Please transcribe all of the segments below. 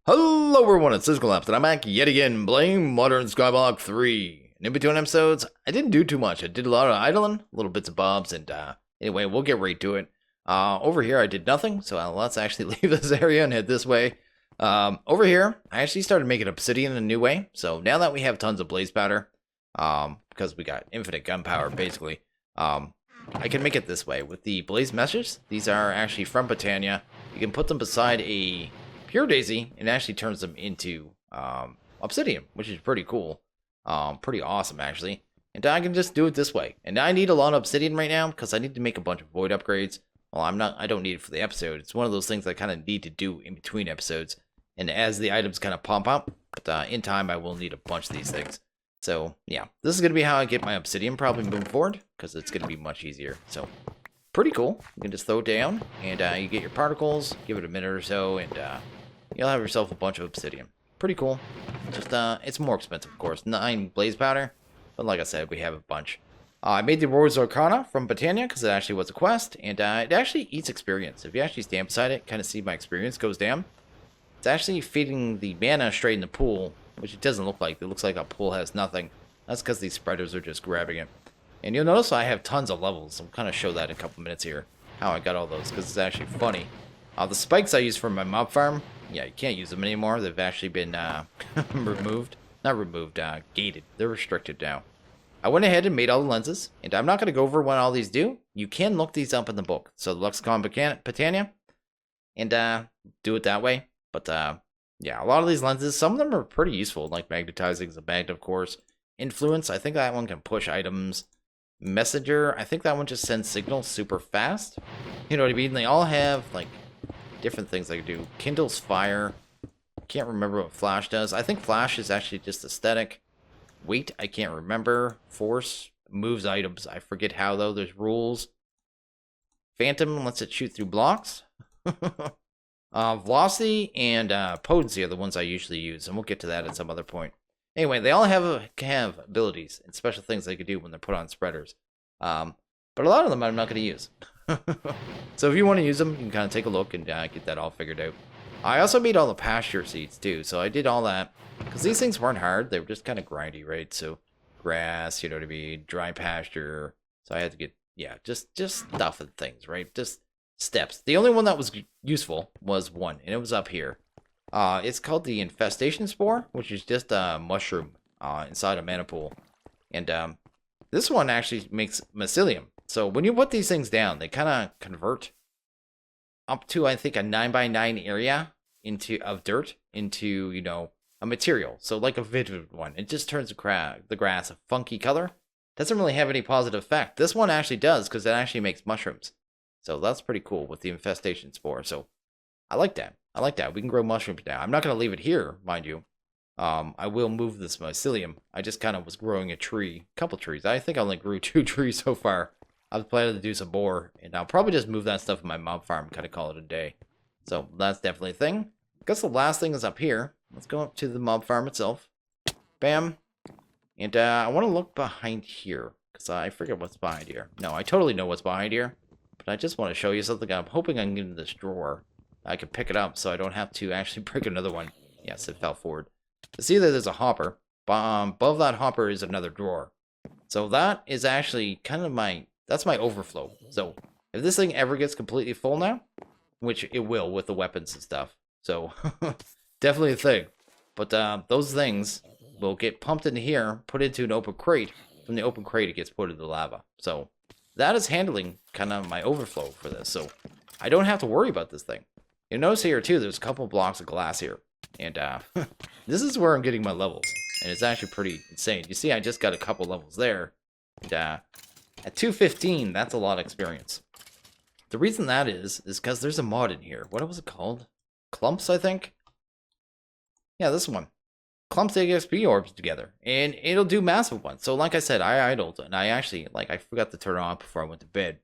Hello everyone, it's SystemCollapse, and I'm back yet again playing Modern Skyblock 3. And in between episodes, I didn't do too much. I did a lot of idling, little bits and bobs, and anyway, we'll get right to it. Over here, I did nothing, so let's actually leave this area and head this way. Over here, I actually started making obsidian in a new way, so now that we have tons of blaze powder, because we got infinite gunpowder, basically, I can make it this way. With the blaze meshes, these are actually from Britannia. You can put them beside a pure daisy, and it actually turns them into obsidian, which is pretty cool. Pretty awesome, actually. And I can just do it this way. And I need a lot of obsidian right now because I need to make a bunch of void upgrades. Well, I don't need it for the episode. It's one of those things I kind of need to do in between episodes. And as the items kind of pump up, but in time I will need a bunch of these things. So yeah, this is going to be how I get my obsidian probably moving forward, because it's going to be much easier. So pretty cool. You can just throw it down, and you get your particles, give it a minute or so, and you'll have yourself a bunch of obsidian. Pretty cool. Just, it's more expensive, of course. 9 blaze powder, but like I said, we have a bunch. I made the Rose Arcana from Britannia, because it actually was a quest, and it actually eats experience. If you actually stand beside it, kind of see my experience goes down. It's actually feeding the mana straight in the pool, which it doesn't look like. It looks like a pool has nothing. That's because these spreaders are just grabbing it. And you'll notice I have tons of levels. I'll kind of show that in a couple minutes here, how I got all those, because it's actually funny. The spikes I use for my mob farm, yeah, you can't use them anymore. They've actually been removed. Not removed, gated. They're restricted now. I went ahead and made all the lenses, and I'm not going to go over what all these do. You can look these up in the book. So the Lexicon Britannia, and do it that way. But yeah, a lot of these lenses, some of them are pretty useful, like magnetizing is a magnet, of course. Influence, I think that one can push items. Messenger, I think that one just sends signals super fast. You know what I mean? They all have, like, different things they can do. Kindles fire. Can't remember what flash does. I think flash is actually just aesthetic. Weight, I can't remember. Force moves items. I forget how, though. There's rules. Phantom lets it shoot through blocks. Velocity and potency are the ones I usually use, and we'll get to that at some other point. Anyway, they all have abilities and special things they can do when they're put on spreaders. But a lot of them I'm not going to use. So if you want to use them, you can kind of take a look and get that all figured out. I also made all the pasture seeds too, so I did all that. Because these things weren't hard, they were just kind of grindy, right? So grass, you know what I mean, dry pasture. So I had to get, yeah, just stuff and things, right? Just steps. The only one that was useful was one, and it was up here. It's called the Infestation Spore, which is just a mushroom inside a mana pool. And this one actually makes mycelium. So when you put these things down, they kind of convert up to, I think, a 9x9 area of dirt into, you know, a material. So like a vivid one. It just turns the grass a funky color. Doesn't really have any positive effect. This one actually does, because it actually makes mushrooms. So that's pretty cool with the Infestation Spore. So I like that. I like that. We can grow mushrooms now. I'm not going to leave it here, mind you. I will move this mycelium. I just kind of was growing a couple trees. I think I only grew 2 trees so far. I was planning to do some boar, and I'll probably just move that stuff in my mob farm and kind of call it a day. So that's definitely a thing. I guess the last thing is up here. Let's go up to the mob farm itself. Bam. And I want to look behind here, because I forget what's behind here. No, I totally know what's behind here. But I just want to show you something. I'm hoping I can get in this drawer. I can pick it up so I don't have to actually break another one. Yes, it fell forward. See that there's a hopper. Above that hopper is another drawer. So that is actually kind of that's my overflow. So if this thing ever gets completely full now, which it will with the weapons and stuff. So definitely a thing. But those things will get pumped into here, put into an open crate. From the open crate, it gets put into the lava. So that is handling kind of my overflow for this. So I don't have to worry about this thing. You'll notice here, too, there's a couple blocks of glass here. And this is where I'm getting my levels. And it's actually pretty insane. You see, I just got a couple levels there. And at 215, that's a lot of experience. The reason that is because there's a mod in here. What was it called? Clumps, I think? Yeah, this one. Clumps XP orbs together. And it'll do massive ones. So like I said, I idled. And I actually, I forgot to turn it on before I went to bed.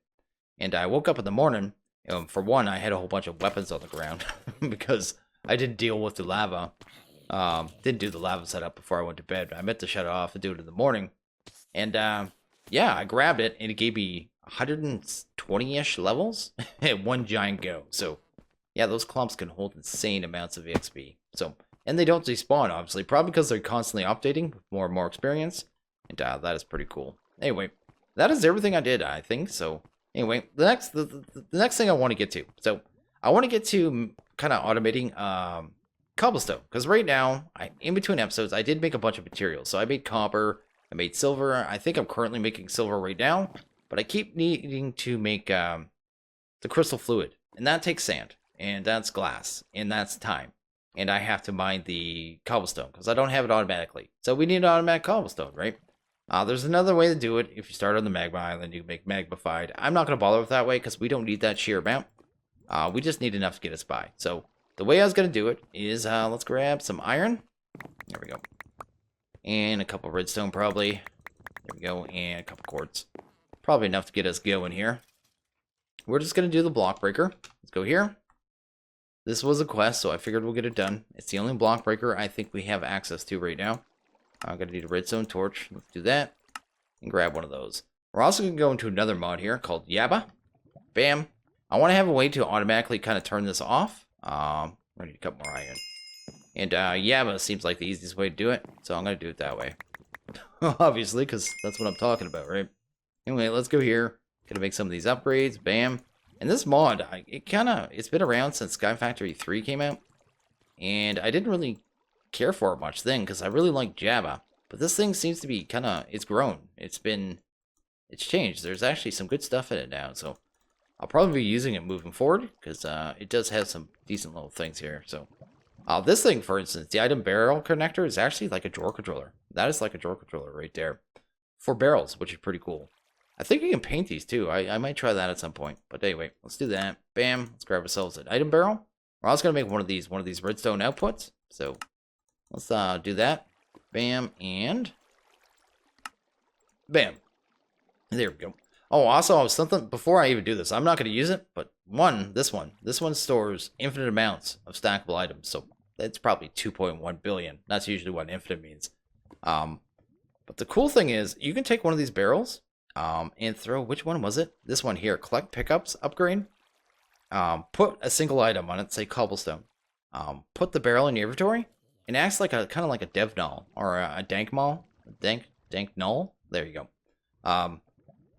And I woke up in the morning. For one, I had a whole bunch of weapons on the ground because I didn't deal with the lava. Didn't do the lava setup before I went to bed. I meant to shut it off and do it in the morning. And yeah, I grabbed it and it gave me 120-ish levels at one giant go. So yeah, those clumps can hold insane amounts of XP. So, and they don't despawn, obviously, probably because they're constantly updating with more and more experience. And that is pretty cool. Anyway, that is everything I did, I think. So, anyway, the next thing I want to get to. So, I want to get to kind of automating cobblestone. Because right now, in between episodes, I did make a bunch of materials. So, I made copper, I made silver. I think I'm currently making silver right now. But I keep needing to make the crystal fluid. And that takes sand. And that's glass. And that's time. And I have to mine the cobblestone because I don't have it automatically. So we need an automatic cobblestone, right? There's another way to do it. If you start on the magma island, you make magnified. I'm not going to bother with that way because we don't need that sheer amount. We just need enough to get us by. So the way I was going to do it is let's grab some iron. There we go. And a couple redstone probably. There we go. And a couple quartz. Probably enough to get us going here. We're just going to do the block breaker. Let's go here. This was a quest, so I figured we'll get it done. It's the only block breaker I think we have access to right now. I'm going to need a redstone torch. Let's do that. And grab one of those. We're also going to go into another mod here called Yaba. Bam. I want to have a way to automatically kind of turn this off. I need a couple more iron. And Yaba seems like the easiest way to do it. So I'm going to do it that way. Obviously, because that's what I'm talking about, right? Anyway, let's go here. Going to make some of these upgrades. Bam. And this mod, it's been around since Sky Factory 3 came out. And I didn't really care for it much then, because I really like Java. But this thing seems to be it's grown. It's changed. There's actually some good stuff in it now. So I'll probably be using it moving forward, because it does have some decent little things here. So this thing, for instance, the item barrel connector is actually like a drawer controller. That is like a drawer controller right there. For barrels, which is pretty cool. I think you can paint these too. I might try that at some point. But anyway, let's do that. Bam. Let's grab ourselves an item barrel. We're also going to make one of these redstone outputs. So let's do that. Bam. And bam. There we go. Oh, also, something before I even do this, I'm not going to use it. But this one stores infinite amounts of stackable items. So that's probably 2.1 billion. That's usually what infinite means. But the cool thing is you can take one of these barrels. And throw, which one was it? This one here, collect pickups, upgrade. Put a single item on it, say cobblestone. Put the barrel in your inventory, and acts like kind of like a dev null or a dank null. Dank null. There you go.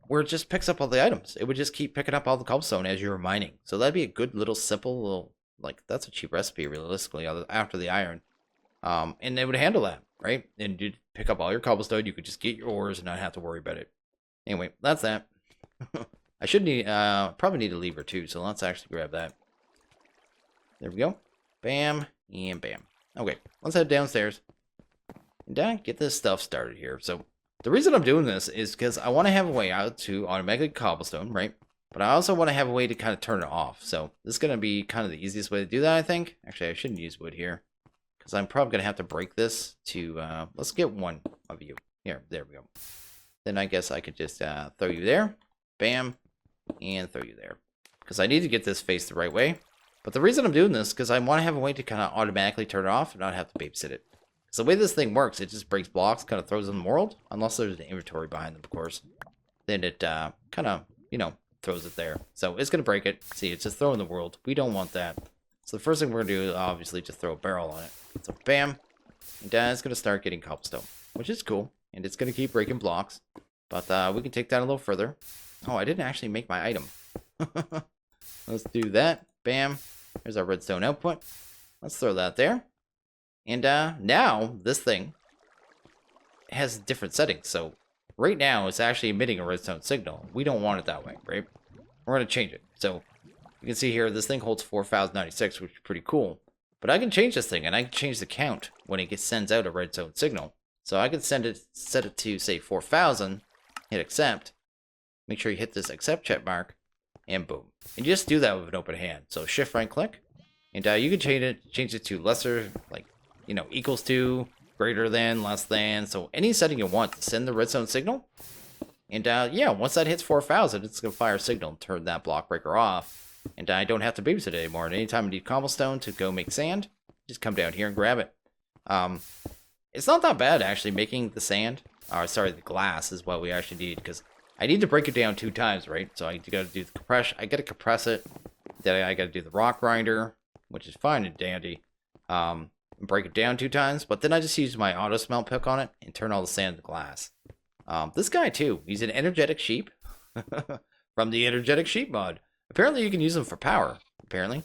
Where it just picks up all the items. It would just keep picking up all the cobblestone as you were mining. So that'd be a good little simple little, like, that's a cheap recipe realistically after the iron. And they would handle that, right? And you'd pick up all your cobblestone. You could just get your ores and not have to worry about it. Anyway, that's that. I should need, probably need a lever too, so let's actually grab that. There we go. Bam, and bam. Okay, let's head downstairs. And get this stuff started here. So, the reason I'm doing this is because I want to have a way out to automatically cobblestone, right? But I also want to have a way to kind of turn it off. So, this is going to be kind of the easiest way to do that, I think. Actually, I shouldn't use wood here. Because I'm probably going to have to break this to, let's get one of you. Here, there we go. Then I guess I could just throw you there. Bam. And throw you there. Because I need to get this faced the right way. But the reason I'm doing this is because I want to have a way to kind of automatically turn it off and not have to babysit it. Because the way this thing works, it just breaks blocks, kind of throws them in the world. Unless there's an inventory behind them, of course. Then it kind of, throws it there. So it's going to break it. See, it's just throwing the world. We don't want that. So the first thing we're going to do is obviously just throw a barrel on it. So bam. And it's going to start getting cobblestone. Which is cool. And it's going to keep breaking blocks. But we can take that a little further. Oh, I didn't actually make my item. Let's do that. Bam. There's our redstone output. Let's throw that there. And now this thing has different settings. So right now it's actually emitting a redstone signal. We don't want it that way, right? We're going to change it. So you can see here this thing holds 4096, which is pretty cool. But I can change this thing and I can change the count when it sends out a redstone signal. So I can set it to, say, 4,000, hit accept, make sure you hit this accept check mark, and boom. And you just do that with an open hand. So shift right click, and you can change it to lesser, like, equals to, greater than, less than. So any setting you want to send the redstone signal. And yeah, once that hits 4,000, it's going to fire a signal and turn that block breaker off. And I don't have to babysit it anymore. And anytime I need cobblestone to go make sand, just come down here and grab it. It's not that bad, actually, making the sand. Or, sorry, the glass is what we actually need, because I need to break it down 2 times, right? So I got to do the compression. I got to compress it. Then I got to do the rock grinder, which is fine and dandy. and break it down 2 times, but then I just use my auto smelt pick on it and turn all the sand to glass. This guy too, he's an energetic sheep from the energetic sheep mod. Apparently you can use him for power, apparently.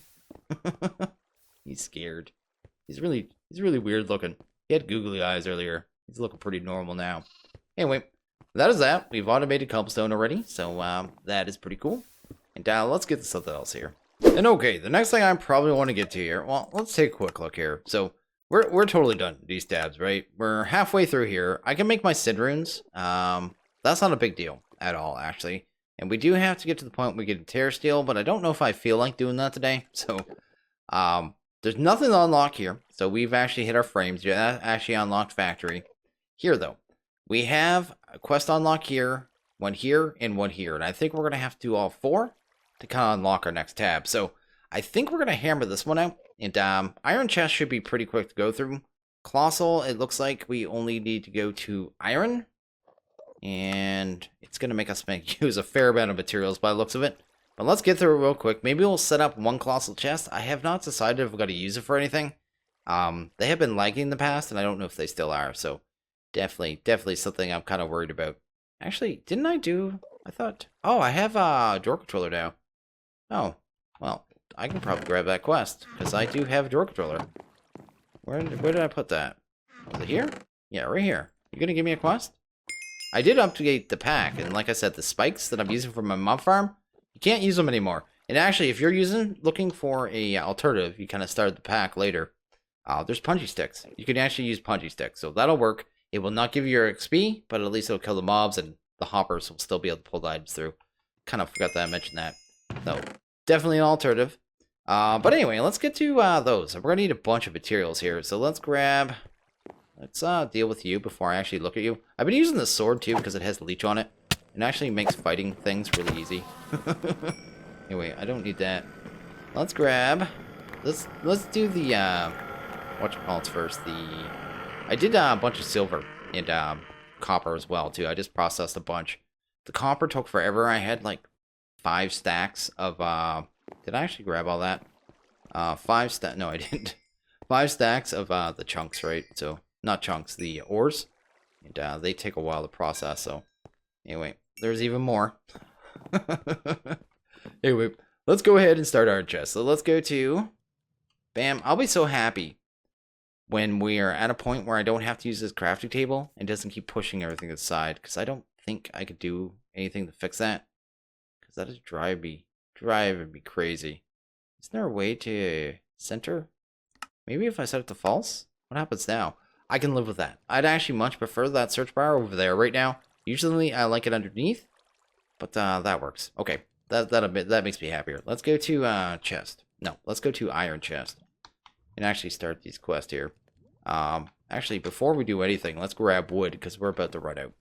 He's scared. He's really weird looking. He had googly eyes earlier. He's looking pretty normal now. Anyway, that is that. We've automated cobblestone already, so that is pretty cool. And let's get to something else here. And okay, the next thing I probably want to get to here, well, let's take a quick look here. So we're totally done with these tabs, right? We're halfway through here. I can make my Sid runes. That's not a big deal at all, actually. And we do have to get to the point where we get Terrasteel, but I don't know if I feel like doing that today. So there's nothing to unlock here. So we've actually hit our frames. Yeah, actually unlocked factory. Here, though, we have a quest unlock here, one here, and one here. And I think we're going to have to do all 4 to kind of unlock our next tab. So I think we're going to hammer this one out. And Iron Chest should be pretty quick to go through. Colossal, it looks like we only need to go to Iron. And it's going to make us use a fair amount of materials by the looks of it. But let's get through it real quick. Maybe we'll set up 1 Colossal Chest. I have not decided if we're going to use it for anything. They have been lagging in the past, and I don't know if they still are. So definitely something I'm kind of worried about. Actually, didn't I do... I thought... Oh, I have a drawer controller now. Oh, well, I can probably grab that quest, because I do have a drawer controller. Where did I put that? Was it here? Yeah, right here. You going to give me a quest? I did update the pack, and like I said, the spikes that I'm using for my mob farm, you can't use them anymore. And actually, if you're looking for a alternative, you kind of start the pack later. There's punchy sticks. You can actually use punchy sticks, so that'll work. It will not give you your XP, but at least it'll kill the mobs, and the hoppers will still be able to pull the items through. Kind of forgot that I mentioned that. So, definitely an alternative. But anyway, let's get to those. We're going to need a bunch of materials here, so let's grab... Let's deal with you before I actually look at you. I've been using the sword too because it has leech on it. It actually makes fighting things really easy. Anyway, I don't need that. Let's grab... Let's do the... whatchamacallits first. I did a bunch of silver and copper as well too. I just processed a bunch. The copper took forever. I had like 5 stacks of... Did I actually grab all that? 5 stacks... No, I didn't. 5 stacks of the chunks, right? So... Not chunks, the ores. And they take a while to process, so... Anyway, there's even more. Anyway, let's go ahead and start our chest. So let's go to... Bam. I'll be so happy when we are at a point where I don't have to use this crafting table and doesn't keep pushing everything to the side. Because I don't think I could do anything to fix that. Because that is driving me crazy. Is there a way to center? Maybe if I set it to false? What happens now? I can live with that. I'd actually much prefer that search bar over there right now. Usually I like it underneath, but that works. Okay, that makes me happier. Let's go to chest. No, let's go to Iron Chest and actually start these quests here. Actually, before we do anything, let's grab wood because we're about to run out.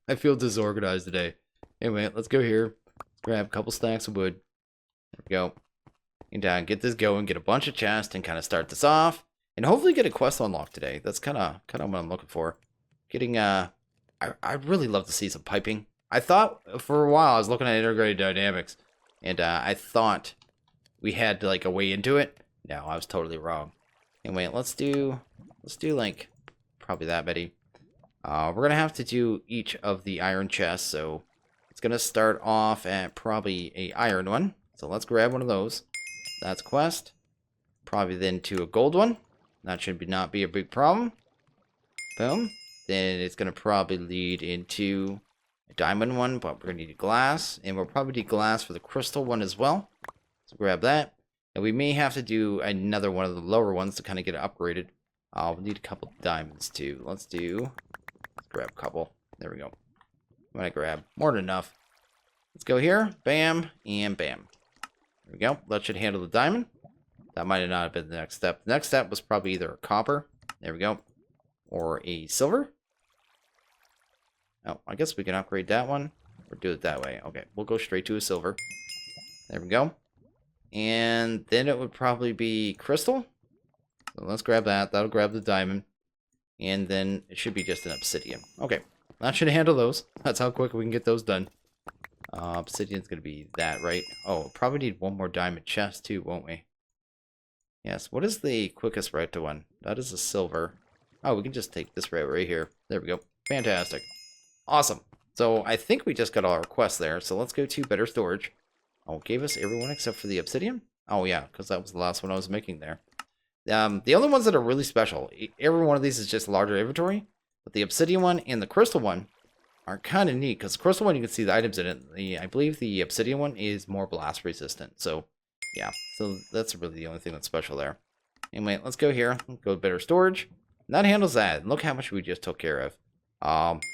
I feel disorganized today. Anyway, let's go here. Grab a couple stacks of wood. There we go. And get this going, get a bunch of chests, and kind of start this off. And hopefully get a quest unlocked today. That's kind of what I'm looking for. Getting, I'd really love to see some piping. I thought, for a while, I was looking at integrated dynamics. And I thought we had, like, a way into it. No, I was totally wrong. Anyway, let's do, like, probably that many. We're going to have to do each of the iron chests. So, it's going to start off at probably a iron one. So, let's grab one of those. That's a quest. Probably then to a gold one. That should not be a big problem. Boom. Then it's going to probably lead into a diamond one, but we're going to need glass. And we'll probably need glass for the crystal one as well. So grab that. And we may have to do another one of the lower ones to kind of get it upgraded. We'll need a couple diamonds too. Let's grab a couple. There we go. I'm going to grab more than enough. Let's go here. Bam. And bam. There we go. That should handle the diamond. That might not have been the next step. The next step was probably either a copper. There we go. Or a silver. Oh, I guess we can upgrade that one. Or do it that way. Okay, we'll go straight to a silver. There we go. And then it would probably be crystal. So let's grab that. That'll grab the diamond. And then it should be just an obsidian. Okay, that should handle those. That's how quick we can get those done. Obsidian's going to be that, right? Oh, we'll probably need one more diamond chest too, won't we? Yes, what is the quickest route to one? That is a silver. Oh, we can just take this route right here. There we go. Fantastic. Awesome. So I think we just got all our quests there. So let's go to better storage. Oh, gave us everyone except for the obsidian? Oh yeah, because that was the last one I was making there. The other ones that are really special, every one of these is just a larger inventory. But the obsidian one and the crystal one are kind of neat. Because the crystal one, you can see the items in it. I believe the obsidian one is more blast resistant. So yeah, so that's really the only thing that's special there. Anyway, let's go here. Go to better storage. And that handles that. Look how much we just took care of.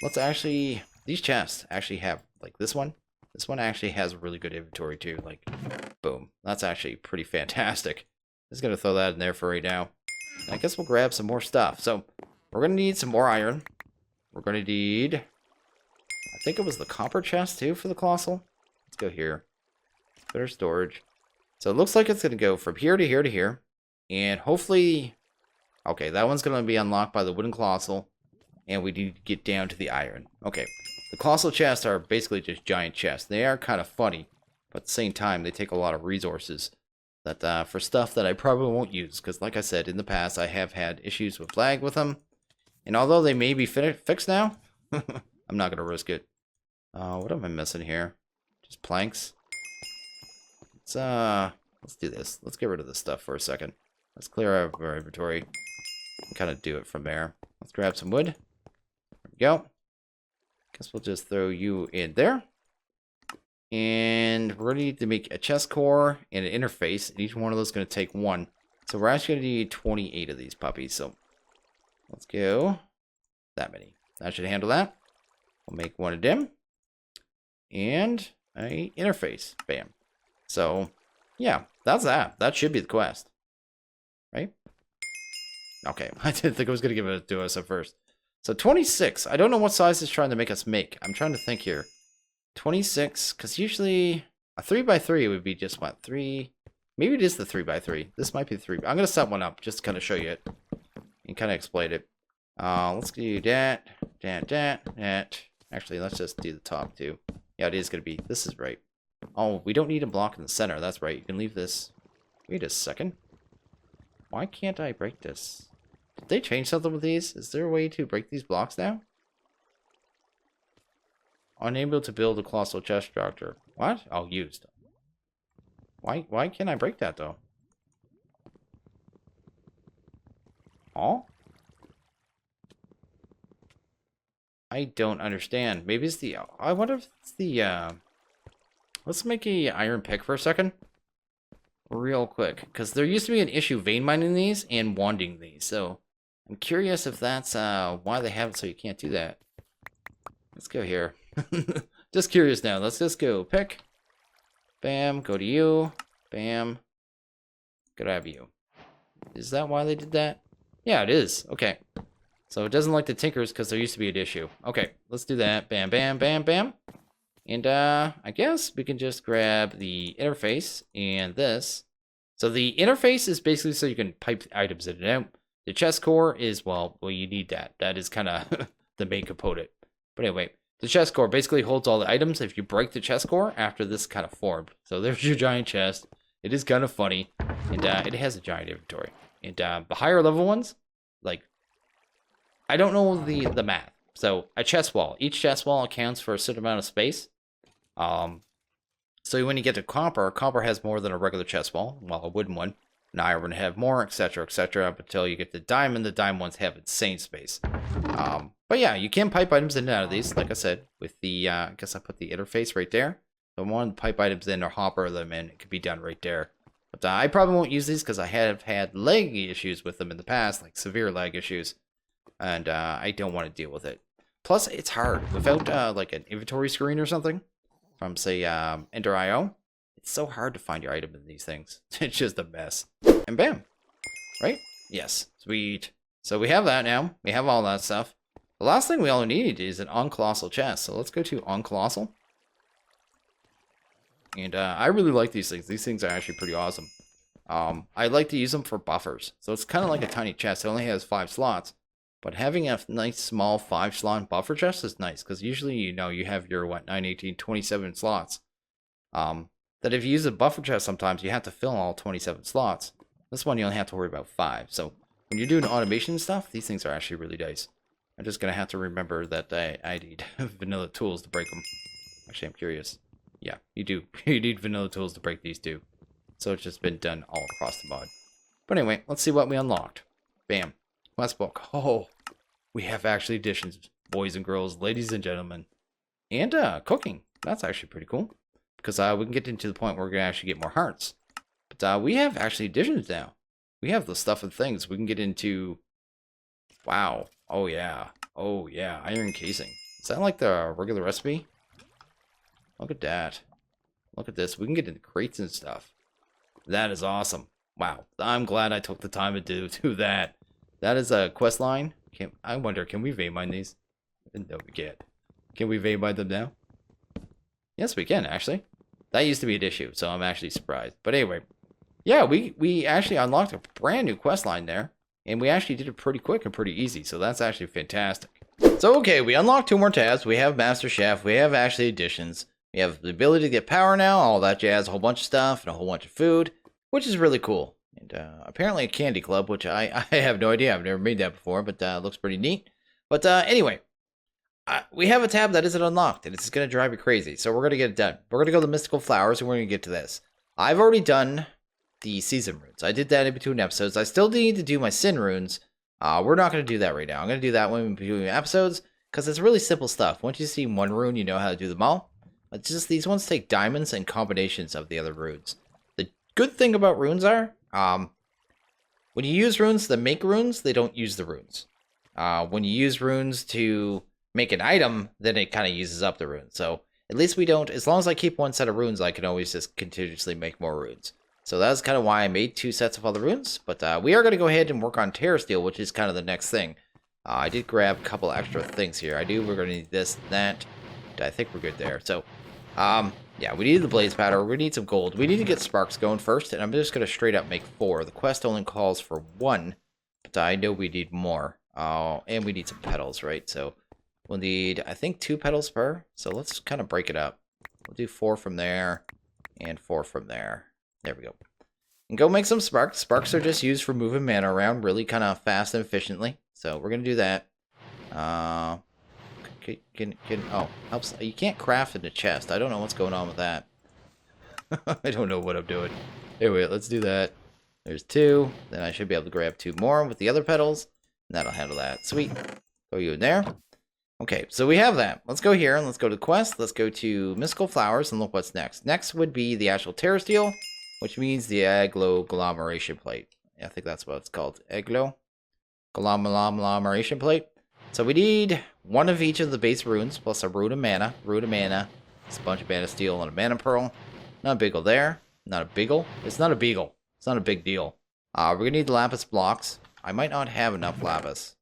Let's actually... These chests actually have, like this one. This one actually has a really good inventory too. Like, boom. That's actually pretty fantastic. Just going to throw that in there for right now. And I guess we'll grab some more stuff. So, we're going to need some more iron. We're going to need... I think it was the copper chest too for the Colossal. Let's go here. Better storage. So, it looks like it's going to go from here to here to here. And hopefully... Okay, that one's going to be unlocked by the wooden Colossal. And we need to get down to the iron. Okay. The Colossal Chests are basically just giant chests. They are kind of funny, but at the same time, they take a lot of resources that for stuff that I probably won't use. Because like I said, in the past, I have had issues with lag with them. And although they may be fixed now, I'm not going to risk it. What am I missing here? Just planks. Let's do this. Let's get rid of this stuff for a second. Let's clear our inventory and kind of do it from there. Let's grab some wood. There we go. Guess we'll just throw you in there. And we're going to need to make a chest core and an interface. And each one of those is going to take one. So we're actually going to need 28 of these puppies. So let's go. That many. That should handle that. We'll make one of them. And a interface. Bam. So, yeah. That's that. That should be the quest. Right? Okay. I didn't think I was going to give it to us at first. So 26. I don't know what size it's trying to make us make. I'm trying to think here. 26, because usually a 3x3 would be just what? 3. Maybe it is the 3x3. This might be the 3. I'm going to set one up just to kind of show you it and kind of explain it. Let's do that. Actually, let's just do the top too. Yeah, it is going to be. This is right. Oh, we don't need a block in the center. That's right. You can leave this. Wait a second. Why can't I break this? Did they change something with these? Is there a way to break these blocks now? Unable to build a Colossal Chest structure. What? Oh, used. Why can't I break that, though? Oh? I don't understand. Maybe it's the... I wonder if it's the... Let's make a iron pick for a second. Real quick. Because there used to be an issue vein mining these and wanding these. So... I'm curious if that's why they have it so you can't do that. Let's go here. Just curious now. Let's just go pick. Bam. Go to you. Bam. Grab you. Is that why they did that? Yeah, it is. Okay. So it doesn't like the tinkers because there used to be an issue. Okay. Let's do that. Bam, bam, bam, bam. And I guess we can just grab the interface and this. So the interface is basically so you can pipe items in and out. The chest core is, well, you need that. That is kind of the main component. But anyway, the chest core basically holds all the items if you break the chest core after this kind of formed. So there's your giant chest. It is kind of funny. And it has a giant inventory. And the higher level ones, like, I don't know the math. So a chest wall. Each chest wall accounts for a certain amount of space. So when you get to copper, copper has more than a regular chest wall, while a wooden one. An iron would have more, etc., etc. Up until you get the diamond ones have insane space. But yeah, you can pipe items in and out of these, like I said, with the, I guess I put the interface right there. So one pipe items in or hopper them in, it could be done right there. But I probably won't use these because I have had lag issues with them in the past, like severe lag issues. And I don't want to deal with it. Plus, it's hard. Without like an inventory screen or something from, say, Enter IO, it's so hard to find your item in these things. It's just a mess. And bam. Right? Yes. Sweet. So we have that now. We have all that stuff. The last thing we all need is an Colossal Chest. So let's go to Colossal. And I really like these things. These things are actually pretty awesome. I like to use them for buffers. So it's kind of like a tiny chest. It only has 5 slots. But having a nice small 5-slot buffer chest is nice. Because usually, you know, you have your, 9, 18, 27 slots. That if you use a buffer chest sometimes, you have to fill all 27 slots. This one you only have to worry about 5. So when you're doing automation stuff, these things are actually really nice. I'm just going to have to remember that I need vanilla tools to break them. Actually, I'm curious. Yeah, you do. You need vanilla tools to break these too. So it's just been done all across the mod. But anyway, let's see what we unlocked. Bam. Quest book. Oh, we have actually additions, boys and girls, ladies and gentlemen. And cooking. That's actually pretty cool. Because we can get into the point where we're going to actually get more hearts. But we have actually additions now. We have the stuff and things. We can get into... Wow. Oh, yeah. Oh, yeah. Iron casing. Is that like the regular recipe? Look at that. Look at this. We can get into crates and stuff. That is awesome. Wow. I'm glad I took the time to do that. That is a quest line. I wonder, can we vein mine these? No, we can't. Can we vein mine them now? Yes, we can, actually. That used to be an issue, so I'm actually surprised. But anyway, yeah, we actually unlocked a brand new quest line there. And we actually did it pretty quick and pretty easy, so that's actually fantastic. So, okay, we unlocked 2 more tabs. We have Master Chef. We have actually additions. We have the ability to get power now, all that jazz, a whole bunch of stuff, and a whole bunch of food, which is really cool. And apparently a candy club, which I have no idea. I've never made that before, but looks pretty neat. But anyway, we have a tab that isn't unlocked, and it's going to drive you crazy. So we're going to get it done. We're going to go to Mystical Flowers, and we're going to get to this. I've already done the season runes. I did that in between episodes. I still need to do my sin runes. We're not going to do that right now. I'm going to do that when we're between episodes, because it's really simple stuff. Once you see one rune, you know how to do them all. It's just these ones take diamonds and combinations of the other runes. The good thing about runes are, when you use runes to make runes, they don't use the runes. When you use runes to make an item, then it kind of uses up the runes. So at least we don't, as long as I keep one set of runes, I can always just continuously make more runes. So that's kind of why I made 2 sets of all the runes. But we are going to go ahead and work on Terrasteel, which is kind of the next thing. I did grab a couple extra things here. We're going to need this and that. I think we're good there. So, yeah, we need the blaze powder. We need some gold. We need to get sparks going first. And I'm just going to straight up make 4. The quest only calls for 1. But I know we need more. And we need some petals, right? So we'll need, I think, 2 petals per. So let's kind of break it up. We'll do 4 from there and 4 from there. There we go. And go make some sparks. Sparks are just used for moving mana around really kind of fast and efficiently. So we're going to do that. Oh, helps. You can't craft in the chest. I don't know what's going on with that. I don't know what I'm doing. Anyway, let's do that. There's 2. Then I should be able to grab 2 more with the other petals. And that'll handle that. Sweet. Throw you in there. Okay, so we have that. Let's go here and let's go to the quest. Let's go to Mystical Flowers and look what's next. Next would be the actual Terrasteel, which means the agglomeration plate. I think that's what it's called. Agglomeration plate. So we need 1 of each of the base runes, plus a rune of mana. Rune of mana. It's a bunch of mana steel and a mana pearl. Not a beagle there. Not a beagle. It's not a beagle. It's not a big deal. We're going to need lapis blocks. I might not have enough lapis.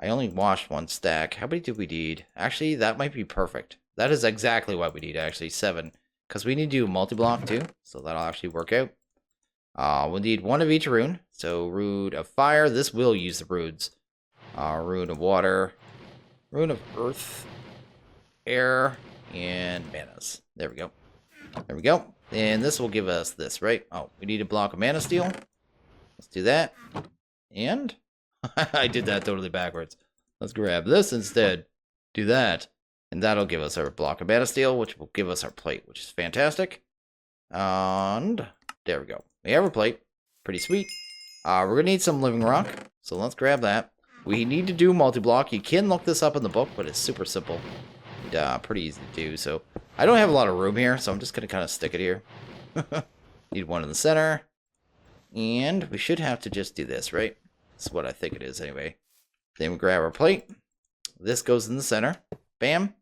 I only washed 1 stack. How many do we need? Actually, that might be perfect. That is exactly what we need, actually. 7. Because we need to do multi-block, too. So that'll actually work out. We'll need 1 of each rune. So, rune of fire. This will use the runes. Rune of water. Rune of earth. Air. And manas. There we go. There we go. And this will give us this, right? Oh, we need a block of mana steel. Let's do that. And... I did that totally backwards. Let's grab this instead. Do that. And that'll give us our block of mana steel, which will give us our plate, which is fantastic. And there we go. We have our plate. Pretty sweet. We're going to need some living rock. So let's grab that. We need to do multi-block. You can look this up in the book, but it's super simple. And, pretty easy to do. So I don't have a lot of room here, so I'm just going to kind of stick it here. Need 1 in the center. And we should have to just do this, right? That's what I think it is anyway. Then we grab our plate. This goes in the center. Bam.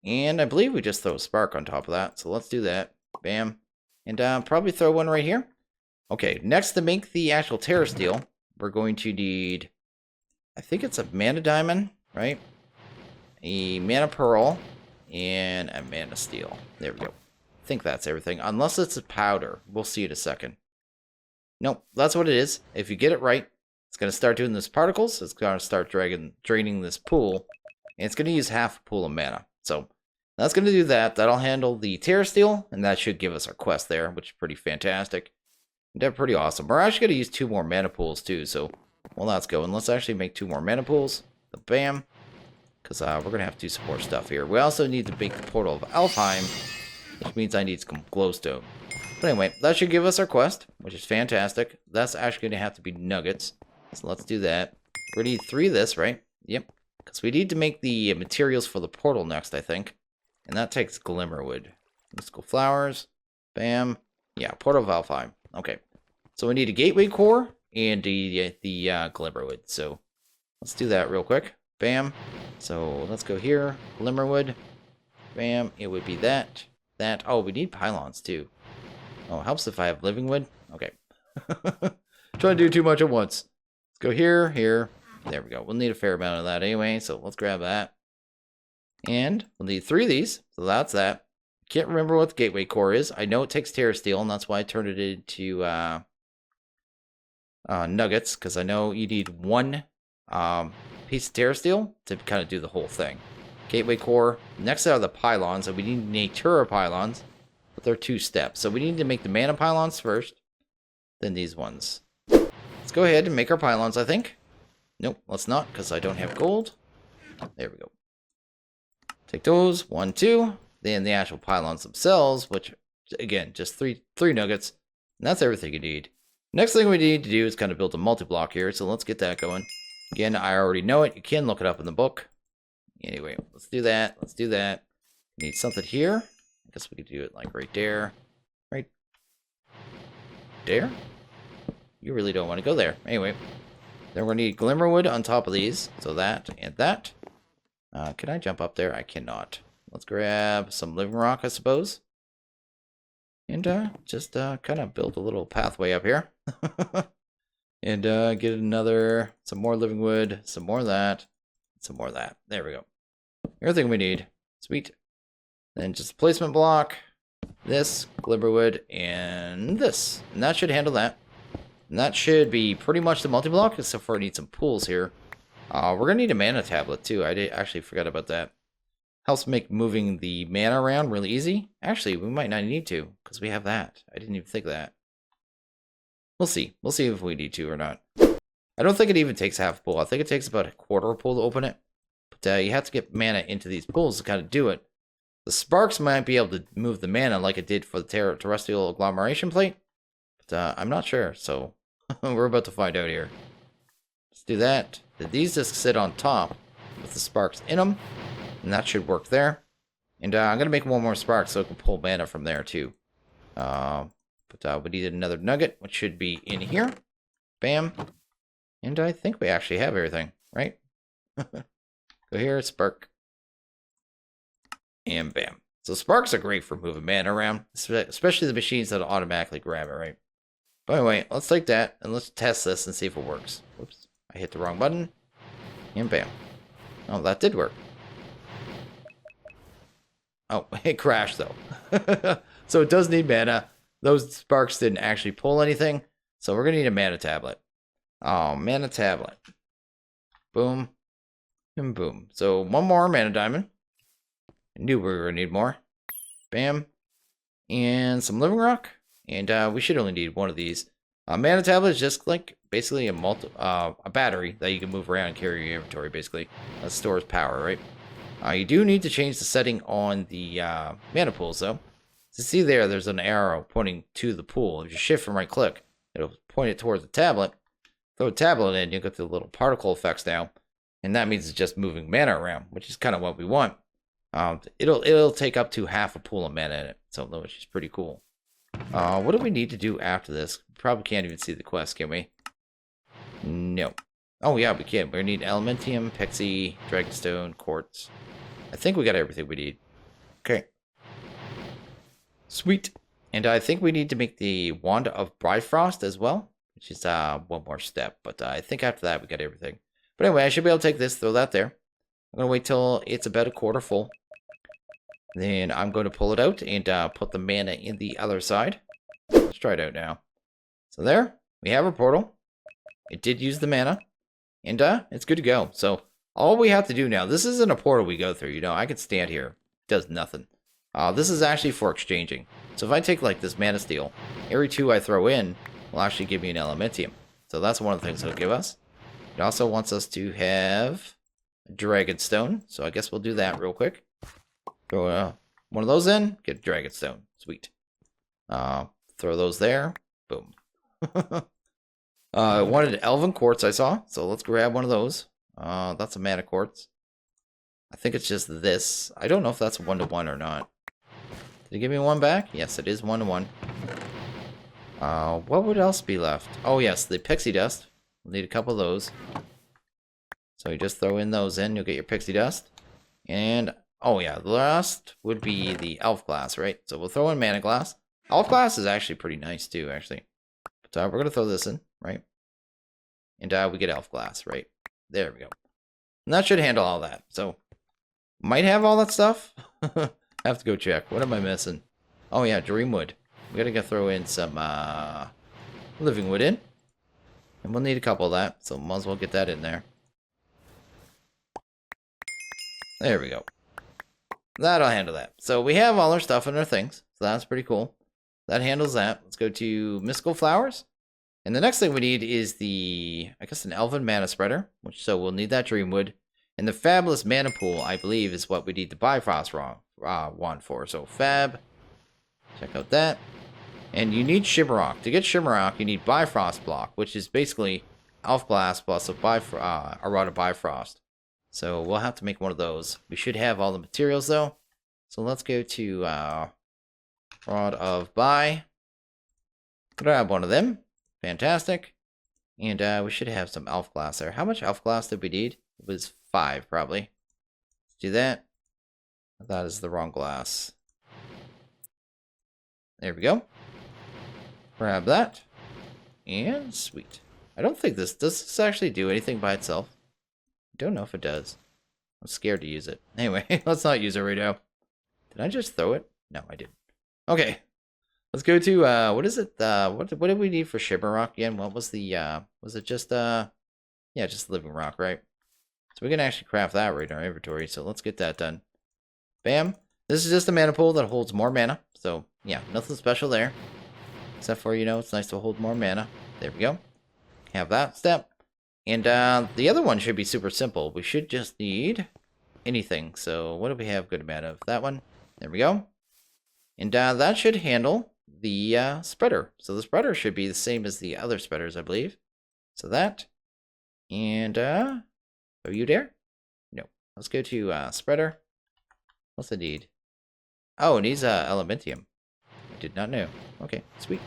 And I believe we just throw a spark on top of that. So let's do that. Bam. And probably throw 1 right here. Okay, next to make the actual Terrasteel, we're going to need, I think it's a mana diamond, right? A mana pearl and a mana steel. There we go. I think that's everything. Unless it's a powder. We'll see in a second. Nope, that's what it is. If you get it right, it's going to start doing this particles. It's going to start draining this pool. And it's going to use half a pool of mana. So that's going to do that. That'll handle the Terrasteel. And that should give us our quest there, which is pretty fantastic. They're pretty awesome. We're actually going to use 2 more mana pools too, so well, let's go. And let's actually make 2 more mana pools. Bam. Because we're going to have to do some more stuff here. We also need to make the portal of Alpine, which means I need some glowstone. But anyway, that should give us our quest, which is fantastic. That's actually going to have to be nuggets. So let's do that. We're going to need 3 of this, right? Yep. Because we need to make the materials for the portal next, I think. And that takes Glimmerwood. Mystical flowers. Bam. Yeah, portal of Alpine. Okay. So we need a gateway core and the Glimmerwood. So let's do that real quick. Bam. So let's go here. Glimmerwood. Bam. It would be that. That. Oh, we need pylons too. Oh, it helps if I have living wood. Okay. Trying to do too much at once. Let's go here, here. There we go. We'll need a fair amount of that anyway, so let's grab that. And we'll need 3 of these, so that's that. Can't remember what the gateway core is. I know it takes Terrasteel, and that's why I turned it into nuggets, because I know you need 1 piece of Terrasteel to kind of do the whole thing. Gateway core. Next are the pylons, and we need Natura pylons. But they're 2 steps. So we need to make the mana pylons first. Then these ones. Let's go ahead and make our pylons, I think. Nope, let's not, because I don't have gold. There we go. Take those. 1, 2. Then the actual pylons themselves, which, again, just 3 nuggets. And that's everything you need. Next thing we need to do is kind of build a multi-block here. So let's get that going. Again, I already know it. You can look it up in the book. Anyway, let's do that. Let's do that. Need something here. I guess we could do it like right there. Right there? You really don't want to go there. Anyway, then we're going to need Glimmerwood on top of these. So that and that. Can I jump up there? I cannot. Let's grab some living rock, I suppose. And just kind of build a little pathway up here. And get some more living wood, some more of that, some more of that. There we go. Everything we need. Sweet. Then just a placement block, this, Glimmerwood, and this. And that should handle that. And that should be pretty much the multi-block, except for I need some pools here. We're going to need a mana tablet, too. I actually forgot about that. Helps make moving the mana around really easy. Actually, we might not need to, because we have that. I didn't even think of that. We'll see. We'll see if we need to or not. I don't think it even takes half a pool. I think it takes about a quarter pool to open it. But you have to get mana into these pools to kind of do it. The sparks might be able to move the mana like it did for the terrestrial agglomeration plate. But I'm not sure, so we're about to find out here. Let's do that. These just sit on top with the sparks in them. And that should work there. And I'm going to make 1 more spark so it can pull mana from there too. But we need another nugget, which should be in here. Bam. And I think we actually have everything, right? Go here, spark. And bam. So sparks are great for moving mana around, especially the machines that automatically grab it, right? But anyway, let's take that and let's test this and see if it works. Whoops, I hit the wrong button. And bam. Oh, that did work. Oh, it crashed though. So it does need mana. Those sparks didn't actually pull anything. So we're going to need a mana tablet. Oh, mana tablet. Boom. And boom. So 1 more mana diamond. I knew we were going to need more. Bam. And some living rock. And we should only need 1 of these. Mana tablet is just like basically a battery that you can move around and carry your inventory, basically. That stores power, right? You do need to change the setting on the mana pools, though. So see there's an arrow pointing to the pool. If you shift and right click, it'll point it towards the tablet. Throw a tablet in, you'll get the little particle effects now. And that means it's just moving mana around, which is kind of what we want. It'll take up to half a pool of mana in it, so which is pretty cool. What do we need to do after this? Probably can't even see the quest, can we? No. Oh yeah, we can. We need Elementium, Pixie, Dragonstone, Quartz. I think we got everything we need. Okay. Sweet. And I think we need to make the Wand of Bifrost as well, which is 1 more step. But I think after that we got everything. But anyway, I should be able to take this, throw that there. I'm going to wait till it's about a quarter full. Then I'm going to pull it out and put the mana in the other side. Let's try it out now. So there, we have our portal. It did use the mana. And it's good to go. So all we have to do now, this isn't a portal we go through, you know. I could stand here. It does nothing. This is actually for exchanging. So if I take like this Terrasteel, every 2 I throw in, will actually give me an Elementium. So that's one of the things it'll give us. It also wants us to have a Dragonstone. So I guess we'll do that real quick. Throw one of those in, get a Dragonstone. Sweet. Throw those there. Boom. I wanted Elven Quartz, I saw. So let's grab one of those. That's a Mana Quartz. I think it's just this. I don't know if that's 1-to-1 or not. Did it give me one back? Yes, it is 1-to-1. What would else be left? Oh, yes, the Pixie Dust. We'll need a couple of those. So you just throw in those in, you'll get your Pixie Dust. And, oh yeah, the last would be the Elf Glass, right? So we'll throw in Mana Glass. Elf Glass is actually pretty nice too, actually. But we're going to throw this in, right? And we get Elf Glass, right? There we go. And that should handle all that. So, might have all that stuff. Have to go check. What am I missing? Oh yeah, Dreamwood. We gotta go throw in some Living Wood in. And we'll need a couple of that, so might as well get that in there. There we go. That'll handle that. So we have all our stuff in our things, so that's pretty cool. That handles that. Let's go to Mystical Flowers. And the next thing we need is I guess an Elven Mana Spreader, so we'll need that Dreamwood. And the Fabulous Mana Pool, I believe, is what we need the Bifrost wand for. So Fab, check out that. And you need Shimmerrock. To get Shimmerrock, you need Bifrost Block, which is basically Elf Glass plus a Rod of Bifrost. So we'll have to make one of those. We should have all the materials, though. So let's go to Rod of Bi. Grab one of them. Fantastic. And we should have some Elf Glass there. How much Elf Glass did we need? It was 5, probably. Let's do that. That is the wrong glass. There we go. Grab that. And sweet. I don't think does this actually do anything by itself? I don't know if it does. I'm scared to use it. Anyway, let's not use it right now. Did I just throw it? No, I didn't. Okay. Let's go to, what is it? What did we need for Shimmerrock again? What was the, was it just, yeah, just Living Rock, right? So we can actually craft that right in our inventory. So let's get that done. Bam. This is just a mana pool that holds more mana. So, yeah, nothing special there. Except for, it's nice to hold more mana. There we go. Have that step. And the other one should be super simple. We should just need anything. So what do we have good amount of? That one. There we go. And that should handle the spreader. So the spreader should be the same as the other spreaders, I believe. So that. And are you there? No. Let's go to spreader. What's it need? Oh, it needs Elementium. I did not know. Okay, sweet.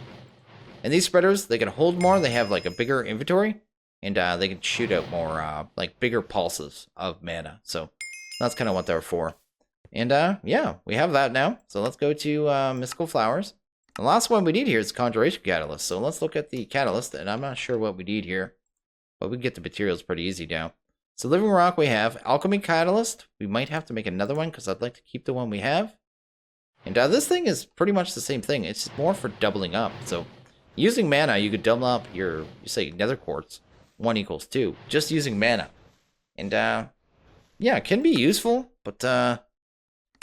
And these spreaders, they can hold more. They have like a bigger inventory. And they can shoot out more, like bigger pulses of mana. So that's kind of what they're for. And yeah, we have that now. So let's go to Mystical Flowers. The last one we need here is Conjuration Catalyst. So let's look at the Catalyst. And I'm not sure what we need here. But we can get the materials pretty easy now. So Living Rock we have. Alchemy Catalyst. We might have to make another one because I'd like to keep the one we have. And this thing is pretty much the same thing. It's more for doubling up. So using mana, you could double up your, you say, Nether Quartz. 1 equals 2. Just using mana. And yeah, it can be useful. But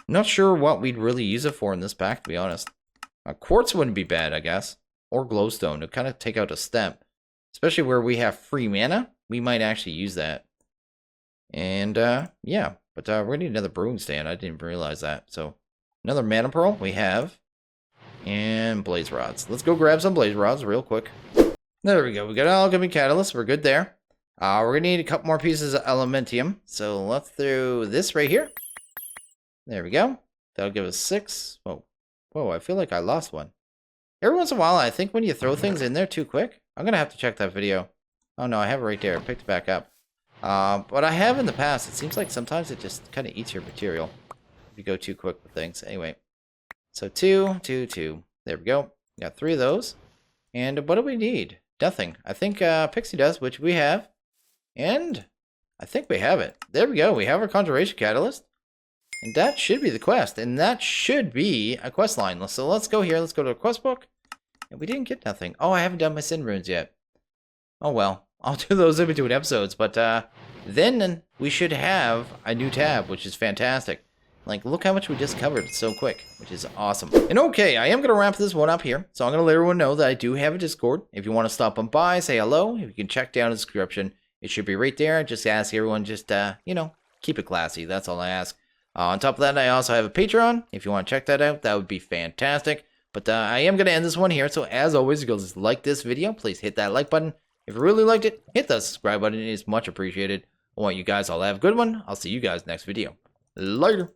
not sure what we'd really use it for in this pack, to be honest. Quartz wouldn't be bad, I guess. Or glowstone to kind of take out a step. Especially where we have free mana. We might actually use that. And yeah, but we're going to need another brewing stand. I didn't realize that. So another mana pearl we have. And blaze rods. Let's go grab some blaze rods real quick. There we go. We got an alchemy catalyst. We're good there. We're going to need a couple more pieces of Elementium. So let's throw this right here. There we go. That'll give us 6. Whoa. Whoa, I feel like I lost one. Every once in a while, I think when you throw things in there too quick. I'm going to have to check that video. Oh no, I have it right there. I picked it back up. But I have in the past. It seems like sometimes it just kind of eats your material. If you go too quick with things. Anyway. So 2, 2, 2. There we go. We got 3 of those. And what do we need? Nothing. I think Pixie does, which we have. And I think we have it. There we go. We have our Conjuration Catalyst. And that should be the quest. And that should be a quest line. So let's go here. Let's go to the quest book. And we didn't get nothing. Oh, I haven't done my Sin Runes yet. Oh, well. I'll do those in between episodes. But then we should have a new tab, which is fantastic. Like, look how much we just covered so quick, which is awesome. And okay, I am going to wrap this one up here. So I'm going to let everyone know that I do have a Discord. If you want to stop on by, say hello. If you can check down the description, it should be right there. Just ask everyone, just, you know, keep it classy. That's all I ask. On top of that, I also have a Patreon. If you want to check that out, that would be fantastic. But I am going to end this one here. So as always, you guys like this video, please hit that like button. If you really liked it, hit the subscribe button. It is much appreciated. I want you guys all to have a good one. I'll see you guys next video. Later.